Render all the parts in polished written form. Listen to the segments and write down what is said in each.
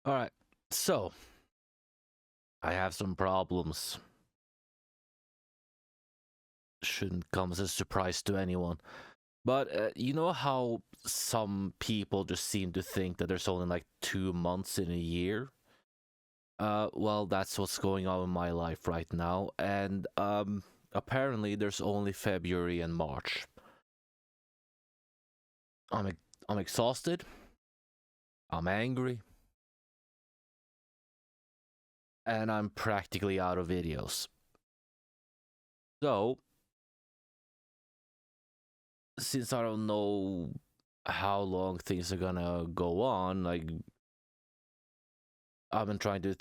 Alright, so I have some problems. Shouldn't come as a surprise to anyone. But you know how some people just seem to think that there's only like 2 months in a year? Well, that's what's going on in my life right now. And apparently there's only February and March. I'm exhausted. I'm angry. And I'm practically out of videos. So, since I don't know how long things are gonna go on, like, I've been trying to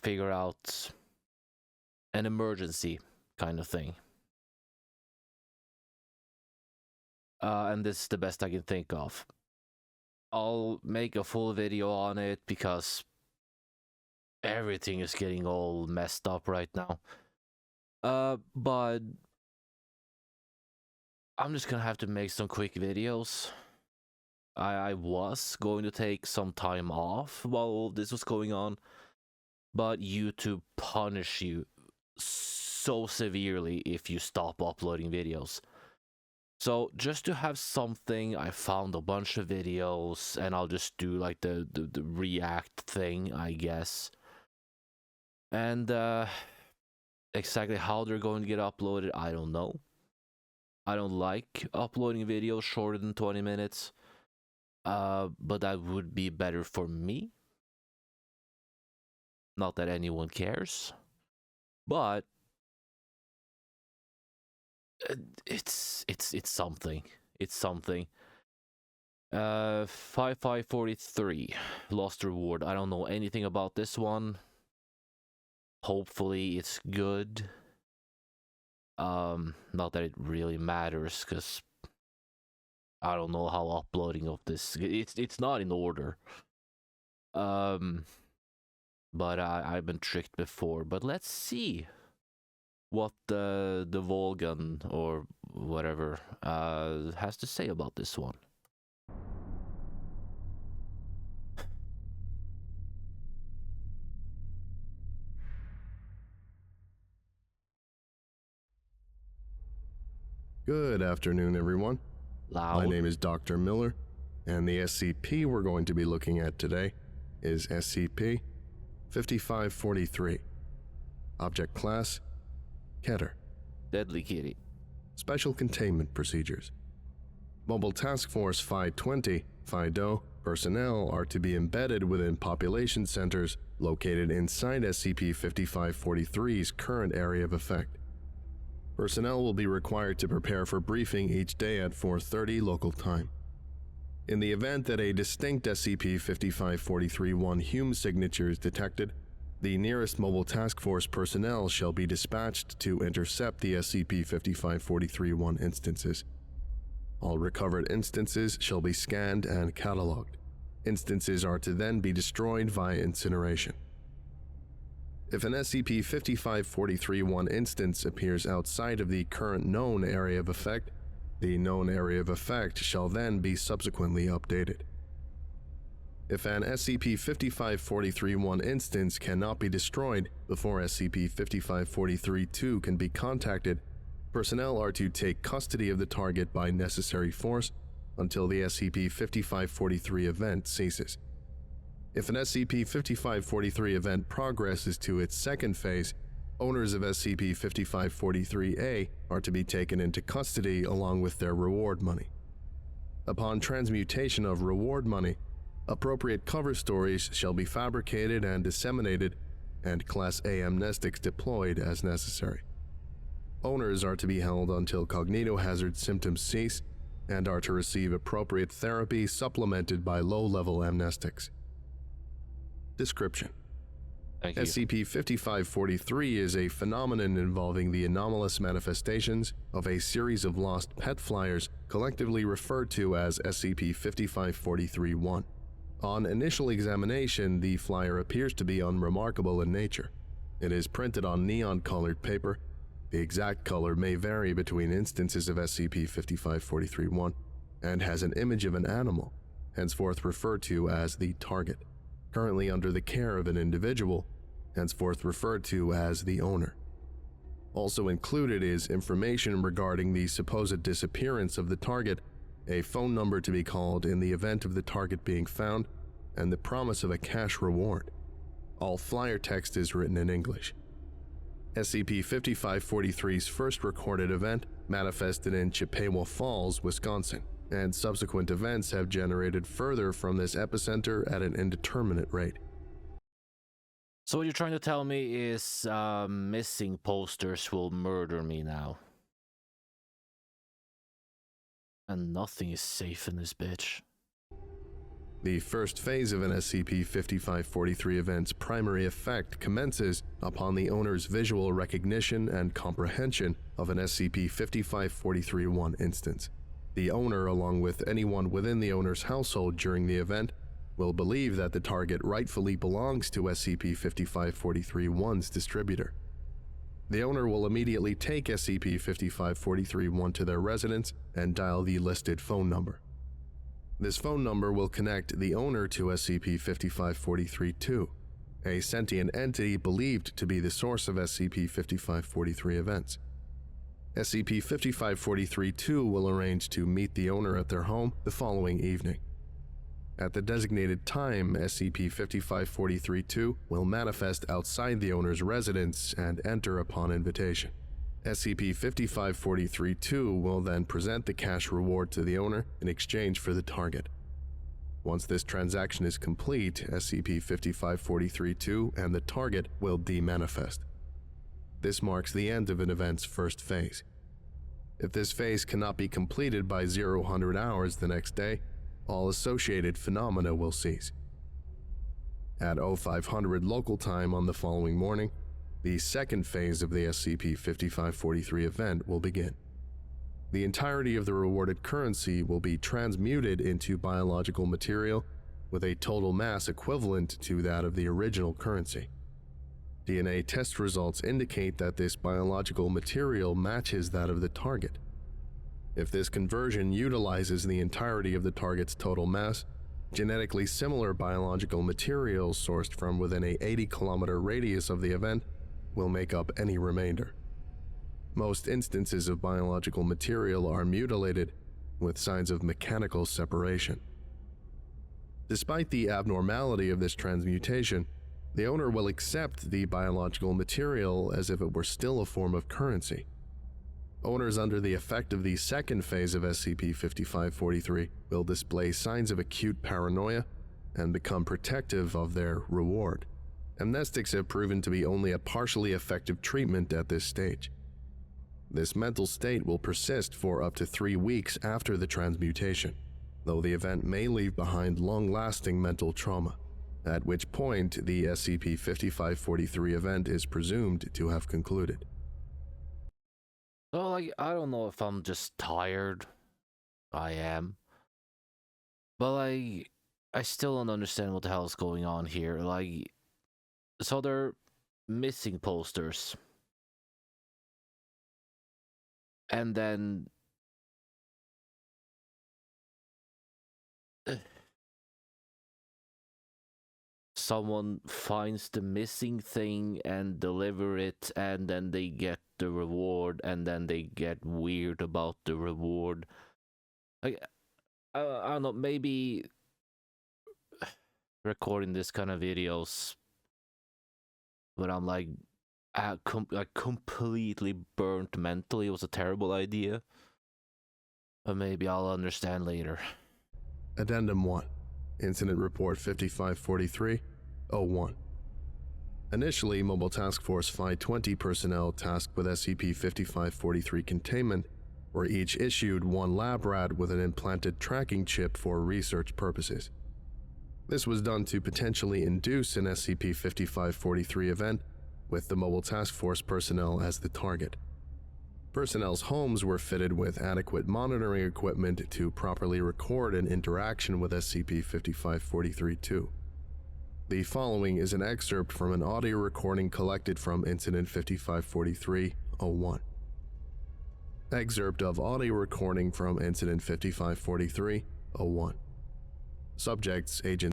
figure out an emergency kind of thing. And this is the best I can think of. I'll make a full video on it because everything is getting all messed up right now. But I'm just gonna have to make some quick videos. I was going to take some time off while all this was going on, but YouTube punish you so severely if you stop uploading videos. So just to have something, I found a bunch of videos, and I'll just do like the react thing, I guess. And exactly how they're going to get uploaded, I don't know. I don't like uploading videos shorter than 20 minutes. But that would be better for me. Not that anyone cares. But it's something. It's something. 5543 lost reward. I don't know anything about this one. Hopefully it's good. Not that it really matters, because I don't know how uploading of this, it's not in order. But I've been tricked before. But let's see what the Volgan or whatever has to say about this one. Good afternoon, everyone. Loud. My name is Dr. Miller, and the SCP we're going to be looking at today is SCP-5543. Object Class: Keter. Deadly Kitty. Special Containment Procedures. Mobile Task Force Phi-20, FIDO, personnel are to be embedded within population centers located inside SCP-5543's current area of effect. Personnel will be required to prepare for briefing each day at 4:30 local time. In the event that a distinct SCP-5543-1 Hume signature is detected, the nearest Mobile Task Force personnel shall be dispatched to intercept the SCP-5543-1 instances. All recovered instances shall be scanned and catalogued. Instances are to then be destroyed via incineration. If an SCP-5543-1 instance appears outside of the current known area of effect, the known area of effect shall then be subsequently updated. If an SCP-5543-1 instance cannot be destroyed before SCP-5543-2 can be contacted, personnel are to take custody of the target by necessary force until the SCP-5543 event ceases. If an SCP-5543 event progresses to its second phase, owners of SCP-5543-A are to be taken into custody along with their reward money. Upon transmutation of reward money, appropriate cover stories shall be fabricated and disseminated, and Class A amnestics deployed as necessary. Owners are to be held until cognitohazard symptoms cease and are to receive appropriate therapy supplemented by low-level amnestics. Description: Thank you. SCP-5543 is a phenomenon involving the anomalous manifestations of a series of lost pet flyers collectively referred to as SCP-5543-1. On initial examination, the flyer appears to be unremarkable in nature. It is printed on neon-colored paper. The exact color may vary between instances of SCP-5543-1 and has an image of an animal, henceforth referred to as the target. currently under the care of an individual, henceforth referred to as the owner. Also included is information regarding the supposed disappearance of the target, a phone number to be called in the event of the target being found, and the promise of a cash reward. All flyer text is written in English. SCP-5543's first recorded event manifested in Chippewa Falls, Wisconsin, and subsequent events have generated further from this epicenter at an indeterminate rate. So what you're trying to tell me is missing posters will murder me now. And nothing is safe in this bitch. The first phase of an SCP-5543 event's primary effect commences upon the owner's visual recognition and comprehension of an SCP-5543-1 instance. The owner, along with anyone within the owner's household during the event, will believe that the target rightfully belongs to SCP-5543-1's distributor. The owner will immediately take SCP-5543-1 to their residence and dial the listed phone number. This phone number will connect the owner to SCP-5543-2, a sentient entity believed to be the source of SCP-5543 events. SCP-5543-2 will arrange to meet the owner at their home the following evening. At the designated time, SCP-5543-2 will manifest outside the owner's residence and enter upon invitation. SCP-5543-2 will then present the cash reward to the owner in exchange for the target. Once this transaction is complete, SCP-5543-2 and the target will demanifest. This marks the end of an event's first phase. If this phase cannot be completed by 0000 hours the next day, all associated phenomena will cease. At 0500 local time on the following morning, the second phase of the SCP-5543 event will begin. The entirety of the rewarded currency will be transmuted into biological material with a total mass equivalent to that of the original currency. DNA test results indicate that this biological material matches that of the target. If this conversion utilizes the entirety of the target's total mass, genetically similar biological materials sourced from within a 80-kilometer radius of the event will make up any remainder. Most instances of biological material are mutilated with signs of mechanical separation. Despite the abnormality of this transmutation, the owner will accept the biological material as if it were still a form of currency. Owners under the effect of the second phase of SCP-5543 will display signs of acute paranoia and become protective of their reward. Amnestics have proven to be only a partially effective treatment at this stage. This mental state will persist for up to 3 weeks after the transmutation, though the event may leave behind long-lasting mental trauma, at which point the SCP-5543 event is presumed to have concluded. So, I don't know if I'm just tired. I am. But, I still don't understand what the hell is going on here. So they're missing posters. And then someone finds the missing thing and deliver it, and then they get the reward, and then they get weird about the reward. I don't know, maybe recording this kind of videos when I'm completely burnt mentally was a terrible idea. But maybe I'll understand later. Addendum 1. Incident Report 5543-01. Initially, Mobile Task Force Phi-20 personnel tasked with SCP-5543 containment were each issued one lab rat with an implanted tracking chip for research purposes. This was done to potentially induce an SCP-5543 event with the Mobile Task Force personnel as the target. Personnel's homes were fitted with adequate monitoring equipment to properly record an interaction with SCP-5543-2. The following is an excerpt from an audio recording collected from Incident 5543-01. Excerpt of audio recording from Incident 5543-01. Subjects: Agent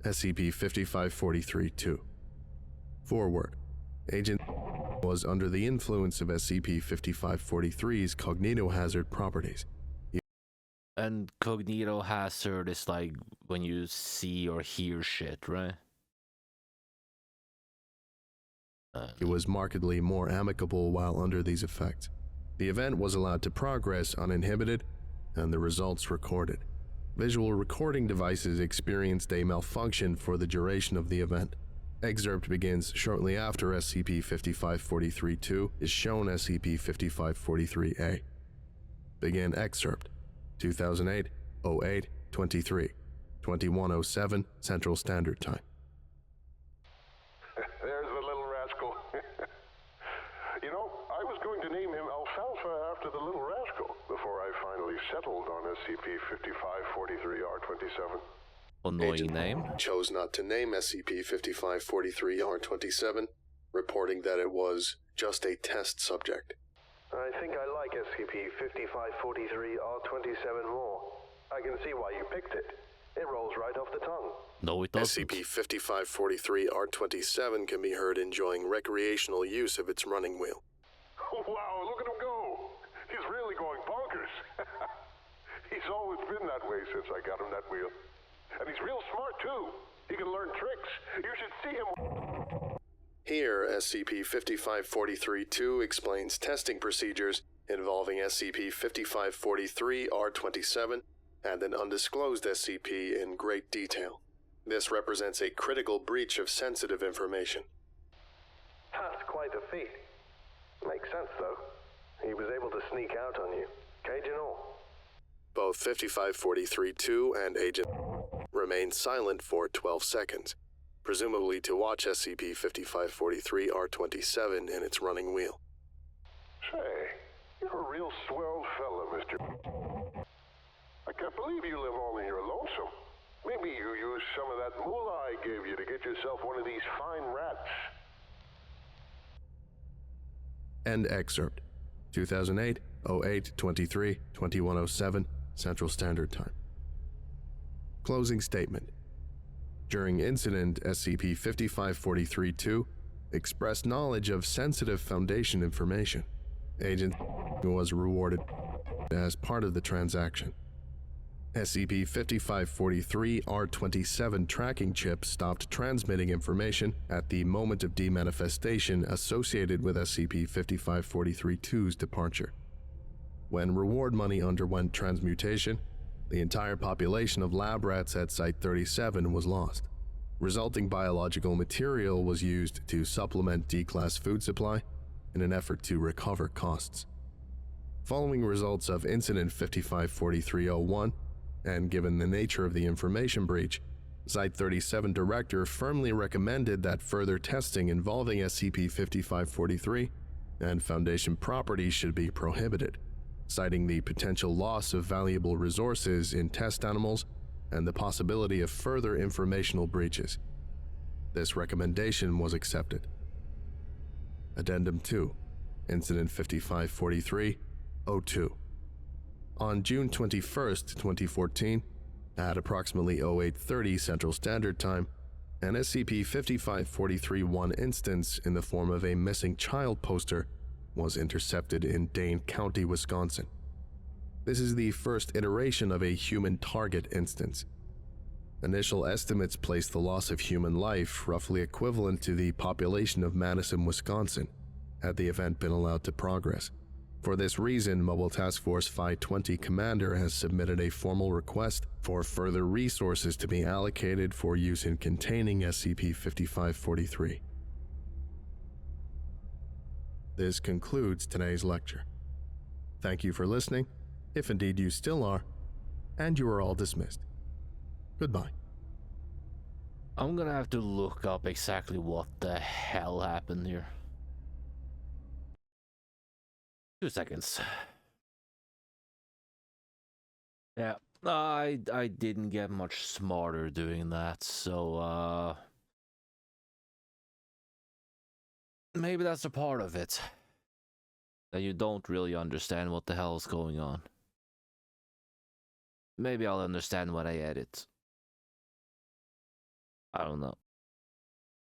SCP-5543-2. Forward. Agent was under the influence of SCP-5543's cognitohazard properties. And cognitohazard is like when you see or hear shit, right? He was markedly more amicable while under these effects. The event was allowed to progress uninhibited, and the results recorded. Visual recording devices experienced a malfunction for the duration of the event. Excerpt begins shortly after SCP-5543-2 is shown SCP-5543-A. Begin excerpt. 2008-08-23, 2107 Central Standard Time. There's the little rascal. You know, I was going to name him Alfalfa after the little rascal before I finally settled on SCP-5543-R27. Annoying Agent name. chose not to name SCP-5543-R27, reporting that it was just a test subject. I think I like SCP-5543-R27 more. I can see why you picked it. It rolls right off the tongue. No, it doesn't. SCP-5543-R27 can be heard enjoying recreational use of its running wheel. Wow, look at him go. He's really going bonkers. He's always been that way since I got him that wheel. And he's real smart, too. He can learn tricks. You should see him. Here, SCP-5543-2 explains testing procedures involving SCP-5543-R27 and an undisclosed SCP in great detail. This represents a critical breach of sensitive information. That's quite a feat. Makes sense, though. He was able to sneak out on you, cage and all. Both 5543-2 and Agent remained silent for 12 seconds, presumably to watch SCP-5543-R27 in its running wheel. Say, you're a real swell fella, Mr. I can't believe you live all in your lonesome. Maybe you use some of that moolah I gave you to get yourself one of these fine rats. End excerpt. 2008-08-23, 2107 Central Standard Time. Closing statement. During incident, SCP-5543-2 expressed knowledge of sensitive Foundation information. Agent was rewarded as part of the transaction. SCP-5543-R27 tracking chip stopped transmitting information at the moment of demanifestation associated with SCP-5543-2's departure. When reward money underwent transmutation, the entire population of lab rats at Site-37 was lost. Resulting biological material was used to supplement D-Class food supply in an effort to recover costs. Following results of Incident 5543-01, and given the nature of the information breach, Site-37 Director firmly recommended that further testing involving SCP-5543 and Foundation property should be prohibited, citing the potential loss of valuable resources in test animals and the possibility of further informational breaches. This recommendation was accepted. Addendum 2, Incident 5543-02. On June 21, 2014, at approximately 0830 Central Standard Time, an SCP-5543-1 instance in the form of a missing child poster was intercepted in Dane County, Wisconsin. This is the first iteration of a human target instance. Initial estimates place the loss of human life roughly equivalent to the population of Madison, Wisconsin, had the event been allowed to progress. For this reason, Mobile Task Force Phi-20 Commander has submitted a formal request for further resources to be allocated for use in containing SCP-5543. This concludes today's lecture. Thank you for listening, if indeed you still are, and you are all dismissed. Goodbye. I'm gonna have to look up exactly what the hell happened here. 2 seconds. Yeah, I didn't get much smarter doing that, so maybe that's a part of it. That you don't really understand what the hell is going on. Maybe I'll understand when I edit. I don't know.